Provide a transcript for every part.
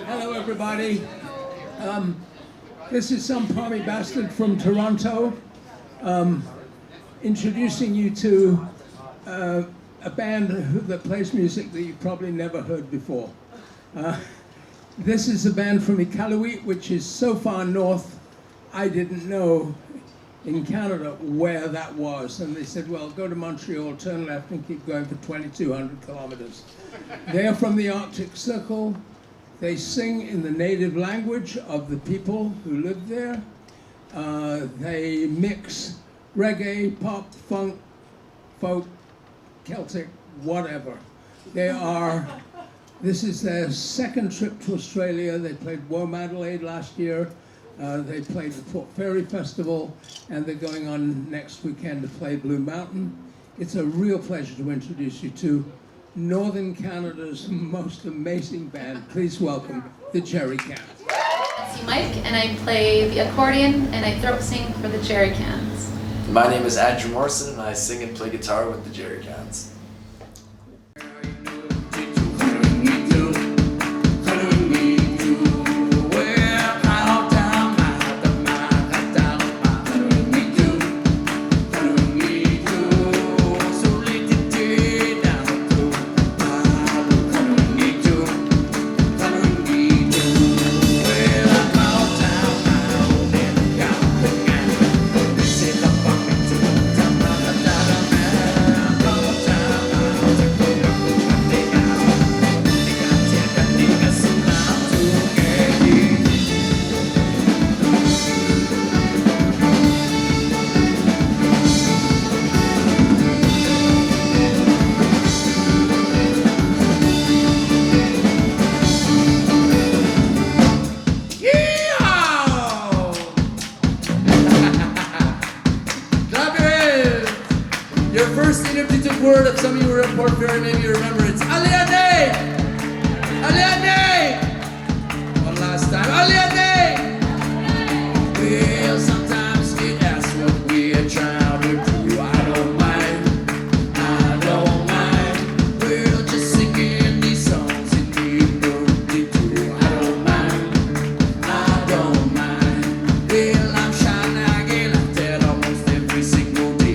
Hello, everybody. This is some palmy bastard from Toronto, introducing you to a band that plays music that you've probably never heard before. This is a band from Iqaluit, which is so far north, I didn't know in Canada where that was. And they said, well, go to Montreal, turn left, and keep going for 2,200 kilometers. They are from the Arctic Circle. They sing in the native language of the people who live there. They mix reggae, pop, funk, folk, Celtic, whatever. This is their second trip to Australia. They played Womadelaide Adelaide last year. They played the Port Fairy Festival, and they're going on next weekend to play Blue Mountain. It's a real pleasure to introduce you to Northern Canada's most amazing band. Please welcome the Jerry Cans. I'm Mike, and I play the accordion and I throat sing for the Jerry Cans. My name is Andrew Morrison, and I sing and play guitar with the Jerry Cans. Your first interpretive word, if some of you were at Port Fairy, maybe you remember it's Aliade! Aliade! One last time, Aliade! Well, sometimes we ask what we're trying to do. I don't mind, I don't mind. We're just singing these songs and we don't need to. I don't mind, I don't mind. Well, I'm shining again, I'm dead almost every single day.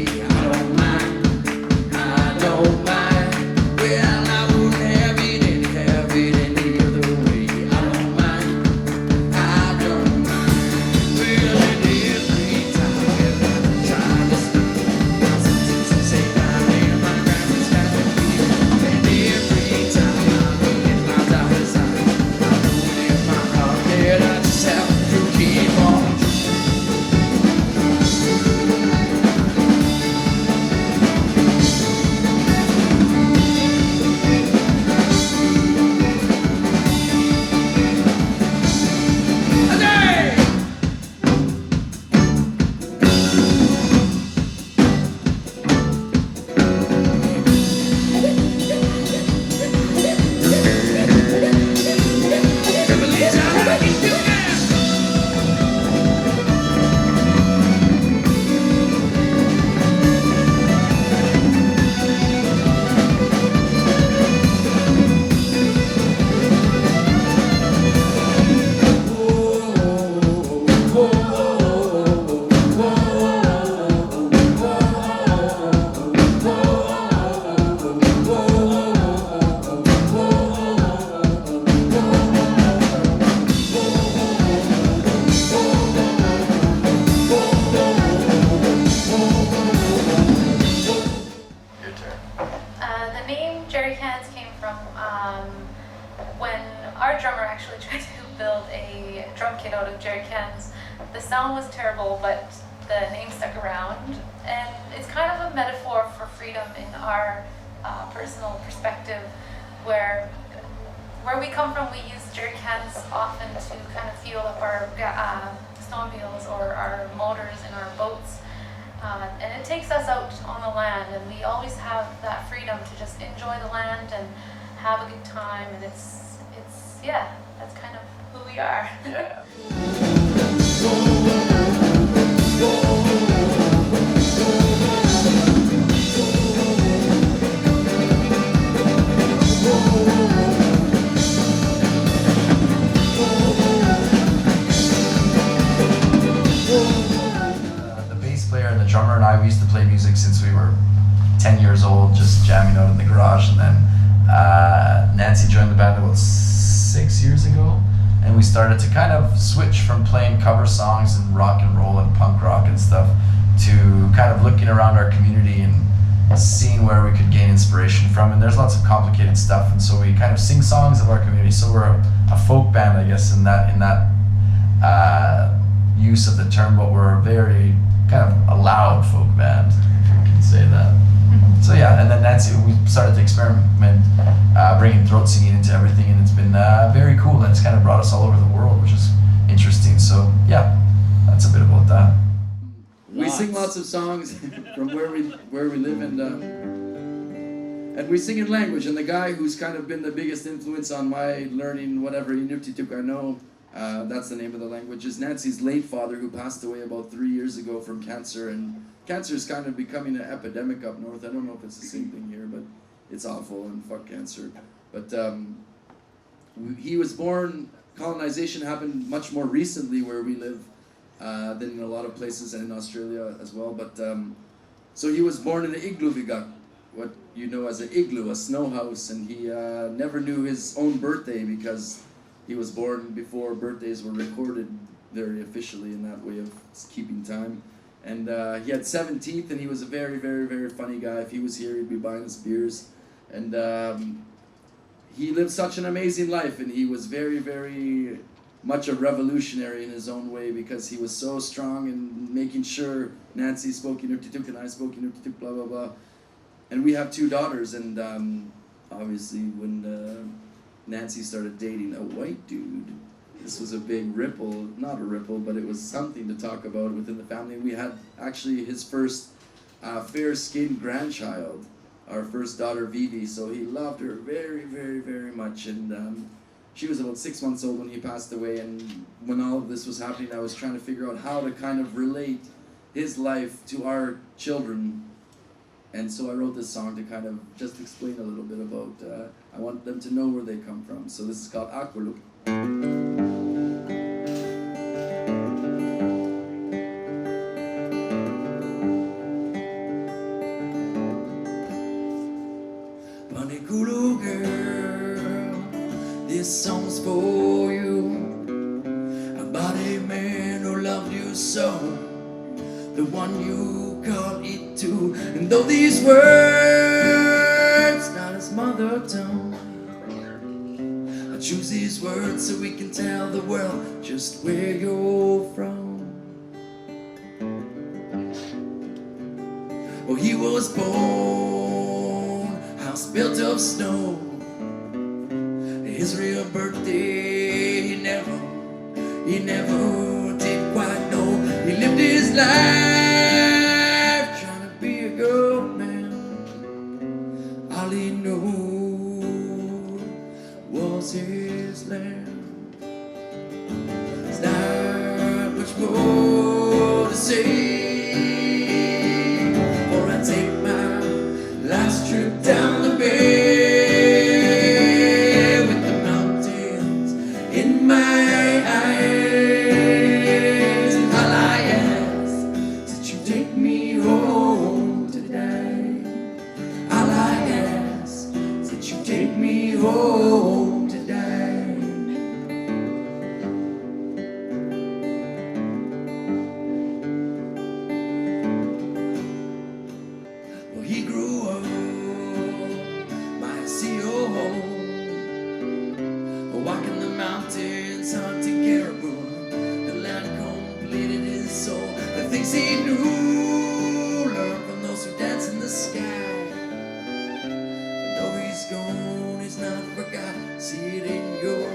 When our drummer actually tried to build a drum kit out of Jerry Cans. The sound was terrible, but the name stuck around, and it's kind of a metaphor for freedom in our personal perspective, where we come from, we use jerry cans often to kind of fuel up our snowmobiles or our motors in our boats. And it takes us out on the land, and we always have that freedom to just enjoy the land and have a good time, and it's yeah, that's kind of who we are. Yeah. music since we were 10 years old, just jamming out in the garage. And then Nancy joined the band about 6 years ago, and we started to kind of switch from playing cover songs and rock and roll and punk rock and stuff to kind of looking around our community and seeing where we could gain inspiration from. And there's lots of complicated stuff, and so we kind of sing songs of our community. So we're a folk band, I guess, in that use of the term, but we're a very kind of a loud folk band, if you can say that. So yeah, and then Nancy, we started to experiment, bringing throat singing into everything, and it's been very cool, and it's kind of brought us all over the world, which is interesting. So yeah, that's a bit about that. We sing lots of songs from where we live, and we sing in language. And the guy who's kind of been the biggest influence on my learning whatever Inuktitut I know, that's the name of the language, is Nancy's late father, who passed away about 3 years ago from cancer. And cancer is kind of becoming an epidemic up north. I don't know if it's the same thing here, but it's awful, and fuck cancer. But he was born, colonization happened much more recently where we live than in a lot of places, and in Australia as well. But so he was born in an igloo vigak, what you know as an igloo, a snow house, and he never knew his own birthday because he was born before birthdays were recorded very officially in that way of keeping time. And he had 7 teeth, and he was a very, very, very funny guy. If he was here, he'd be buying us beers. And he lived such an amazing life, and he was very, very much a revolutionary in his own way, because he was so strong in making sure Nancy spoke Inuktitut and I spoke Inuktitut, blah, blah, blah. And we have 2 daughters, and obviously when Nancy started dating a white dude, this was a big ripple, not a ripple, but it was something to talk about within the family. We had actually his first fair-skinned grandchild, our first daughter Vivi, so he loved her very, very, very much. And she was about 6 months old when he passed away, and when all of this was happening, I was trying to figure out how to kind of relate his life to our children. And so I wrote this song to kind of just explain a little bit about, I want them to know where they come from. So this is called Aqualuk. Panikulu girl, this song's for you, about a man who loved you so, the one you call it to. And though these words not his mother tongue, I choose these words so we can tell the world just where you're from. Oh, he was born, house built of snow. His real birthday he never did quite know. He lived his life trying to be a good man. All he knew was his land. There's not much more to say, or I take my last trip down the bay with the mountains in my eyes. And all I ask is that you take me home today. All I ask is that you take me home today. Well, he grew up by a CO home, walking the mountains, hunting caribou. The land completed his soul. The things he knew, learned from those who dance in the sky. But though he's gone, he's not forgot. See it in your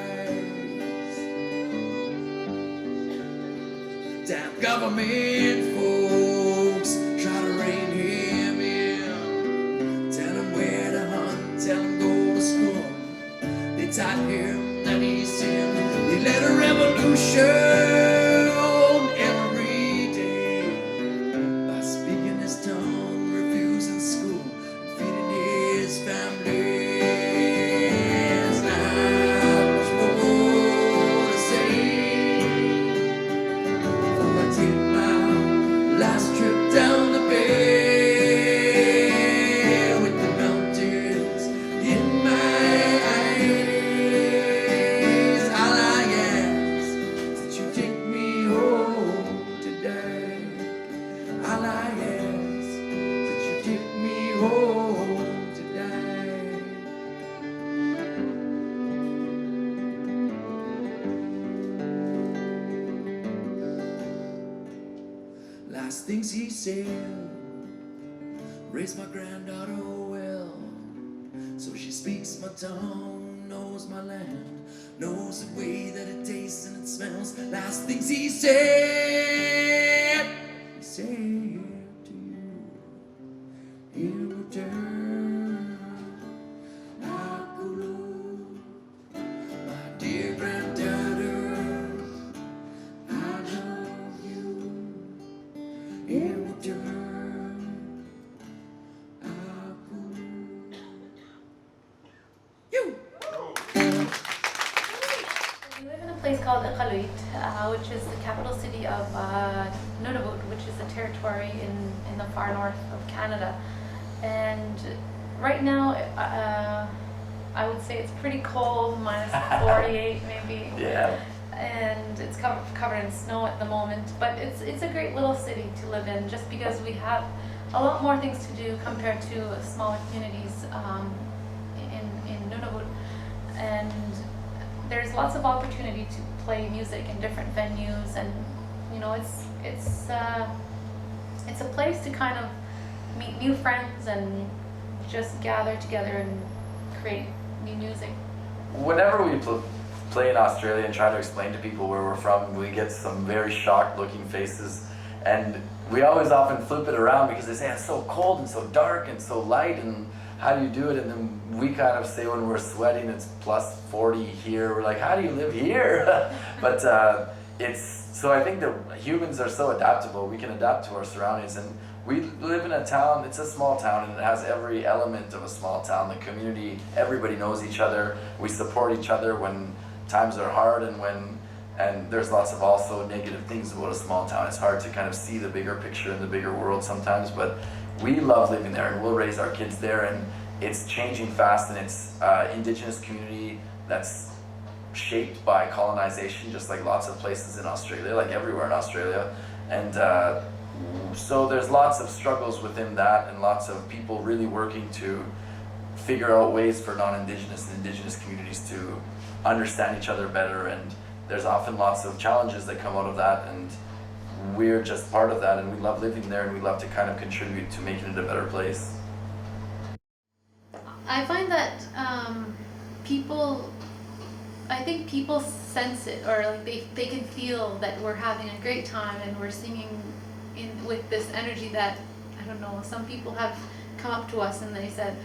eyes. Damn government folks try to rein him in. Tell him where to hunt, tell him go to school. They taught him that he's sin. They led a revolution every day by speaking his tongue, refusing school, and feeding his family. There's not much more to say, for I take my last trip down the bay last things he said. Raised my granddaughter well, so she speaks my tongue, knows my land, knows the way that it tastes and it smells. Last things he said to you in return. Akulu, my dear granddaughter, I love you in return. We live in a place called Northcote, which is the capital city of Nunavut, which is a territory in the far north of Canada. And right now, I would say it's pretty cold, minus 48 maybe. Yeah. And it's covered in snow at the moment, but it's a great little city to live in, just because we have a lot more things to do compared to smaller communities in Nunavut. And there's lots of opportunity to play music in different venues, and you know, it's a place to kind of meet new friends and just gather together and create new music. Whenever we play in Australia and try to explain to people where we're from, we get some very shocked looking faces, and we always often flip it around because they say it's so cold and so dark and so light, and how do you do it? And then we kind of say when we're sweating it's plus 40 here, we're like, how do you live here? But so I think that humans are so adaptable, we can adapt to our surroundings, and we live in a town, it's a small town, and it has every element of a small town. The community, everybody knows each other, we support each other when times are hard, and there's lots of also negative things about a small town. It's hard to kind of see the bigger picture in the bigger world sometimes, but we love living there, and we'll raise our kids there, and it's changing fast, and it's Indigenous community that's shaped by colonization, just like lots of places in Australia, like everywhere in Australia. And so there's lots of struggles within that, and lots of people really working to figure out ways for non-Indigenous and Indigenous communities to understand each other better, and there's often lots of challenges that come out of that, and we're just part of that, and we love living there, and we love to kind of contribute to making it a better place. I find that I think people sense it, or like they can feel that we're having a great time and we're singing with this energy that, I don't know, some people have come up to us and they said,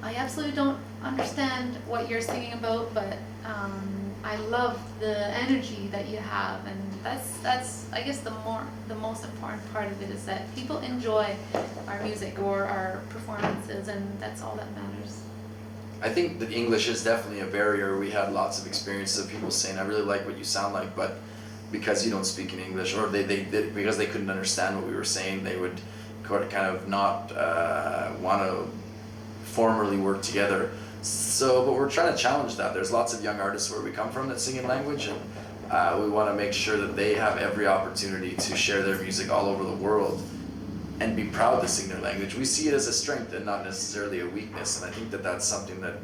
I absolutely don't understand what you're singing about, but I love the energy that you have, and that's I guess the most important part of it is that people enjoy our music or our performances, and that's all that matters. I think that English is definitely a barrier. We had lots of experiences of people saying, I really like what you sound like, but because you don't speak in English, or they because they couldn't understand what we were saying, they would kind of not want to formally work together. So, but we're trying to challenge that. There's lots of young artists where we come from that sing in language, and we want to make sure that they have every opportunity to share their music all over the world and be proud to sing their language. We see it as a strength and not necessarily a weakness, and I think that that's something that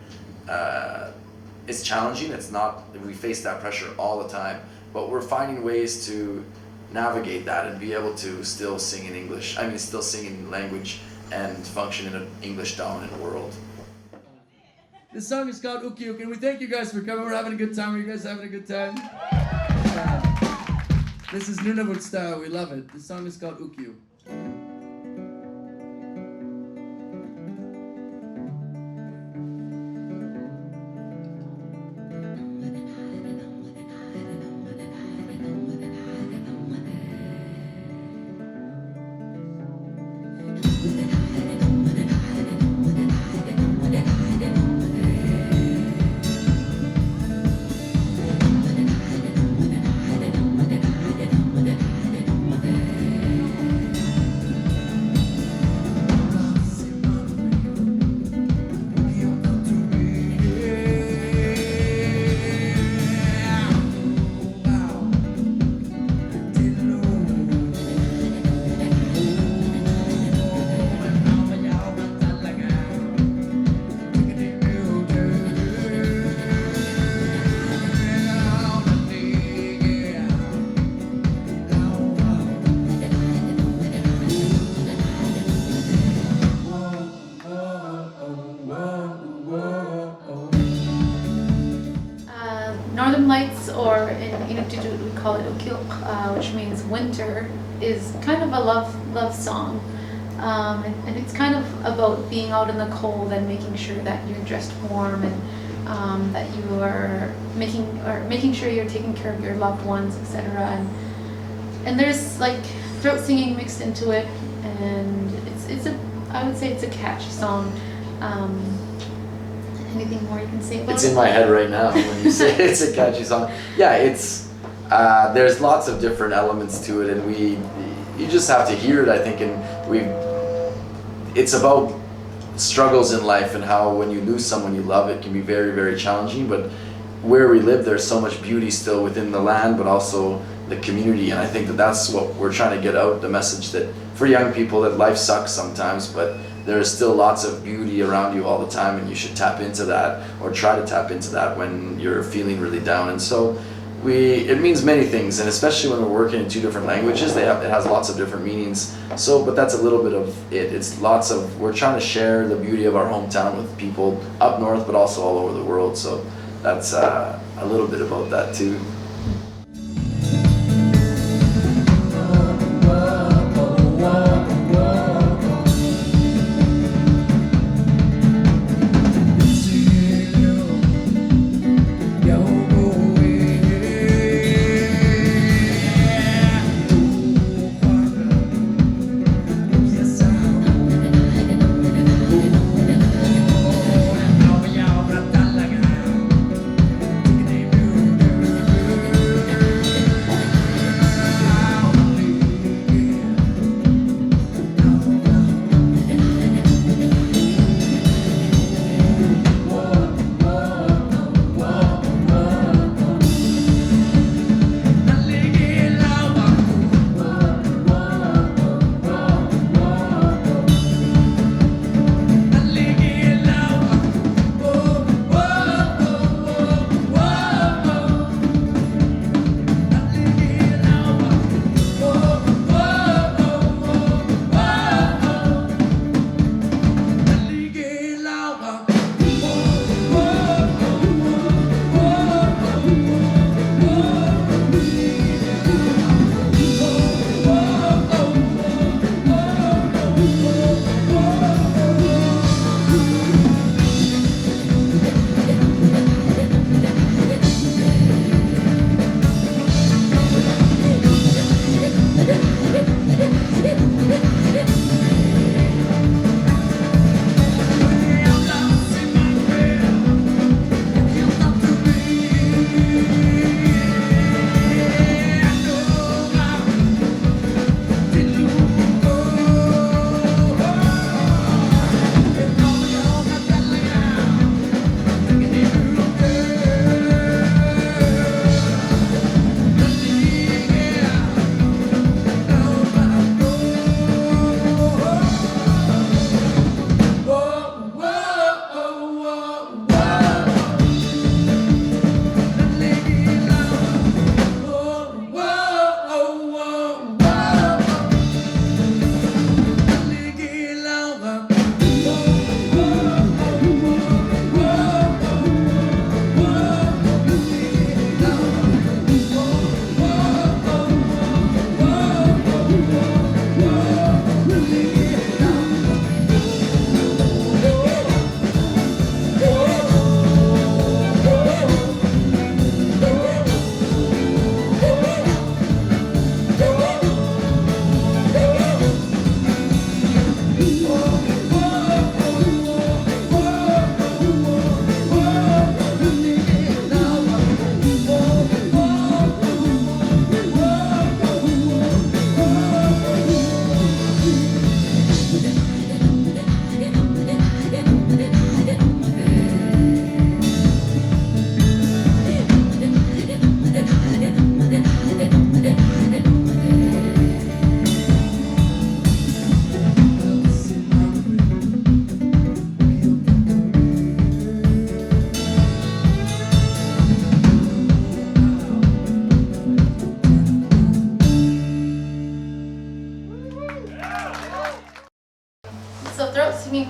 is challenging. It's not, we face that pressure all the time, but we're finding ways to navigate that and be able to still sing in English, still sing in language and function in an English dominant world. This song is called Uki Uki, and we thank you guys for coming. We're having a good time. Are you guys having a good time? This is Nunavut style. We love it. This song is called Uki Uki. autumn lights, or in Inuktitut we call it ukilk, which means winter, is kind of a love song. And it's kind of about being out in the cold and making sure that you're dressed warm, and that you are making sure you're taking care of your loved ones, etc. And there's like throat singing mixed into it, and I would say it's a catchy song. Anything more you can say about it? It's in my head right now when you say it's a catchy song. Yeah, it's there's lots of different elements to it, and you just have to hear it, I think, and it's about struggles in life and how when you lose someone you love, it can be very, very challenging, but where we live there's so much beauty still within the land, but also the community, and I think that's what we're trying to get out, the message that for young people, that life sucks sometimes, but there's still lots of beauty around you all the time, and you should tap into that, or try to tap into that when you're feeling really down. And so it means many things, and especially when we're working in two different languages, it has lots of different meanings. So, but that's a little bit of it. We're trying to share the beauty of our hometown with people up north, but also all over the world. So that's a little bit about that too.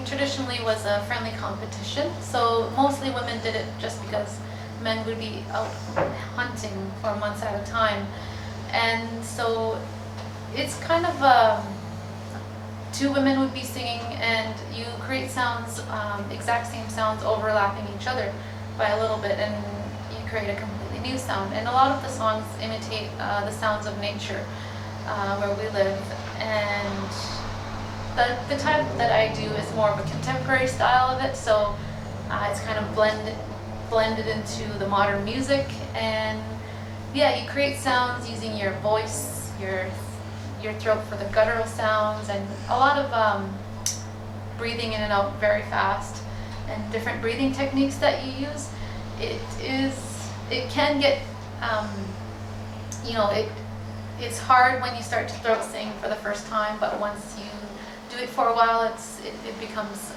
Traditionally was a friendly competition, so mostly women did it just because men would be out hunting for months at a time. And so it's kind of two women would be singing, and you create sounds, exact same sounds overlapping each other by a little bit, and you create a completely new sound. And a lot of the songs imitate the sounds of nature where we live. And the type that I do is more of a contemporary style of it, so it's kind of blended into the modern music. And yeah, you create sounds using your voice, your throat for the guttural sounds, and a lot of breathing in and out very fast, and different breathing techniques that you use. It can get, you know, it's hard when you start to throat sing for the first time, but once you do it for a while, it becomes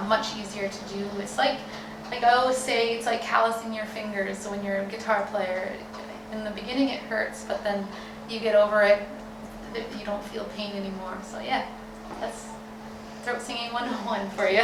much easier to do. It's like I always say, it's like callousing your fingers when you're a guitar player. In the beginning it hurts, but then you get over it, you don't feel pain anymore. So yeah, that's throat singing 101 for you.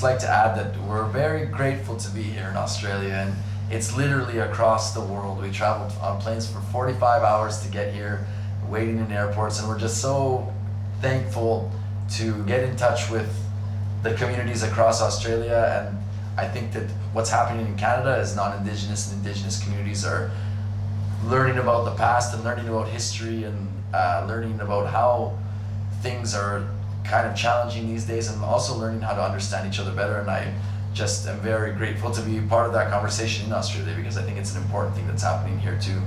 Like to add that we're very grateful to be here in Australia, and it's literally across the world. We traveled on planes for 45 hours to get here, waiting in airports, and we're just so thankful to get in touch with the communities across Australia. And I think that what's happening in Canada is non-Indigenous and Indigenous communities are learning about the past and learning about history, and learning about how things are kind of challenging these days, and also learning how to understand each other better. And I just am very grateful to be part of that conversation in Australia, because I think it's an important thing that's happening here too.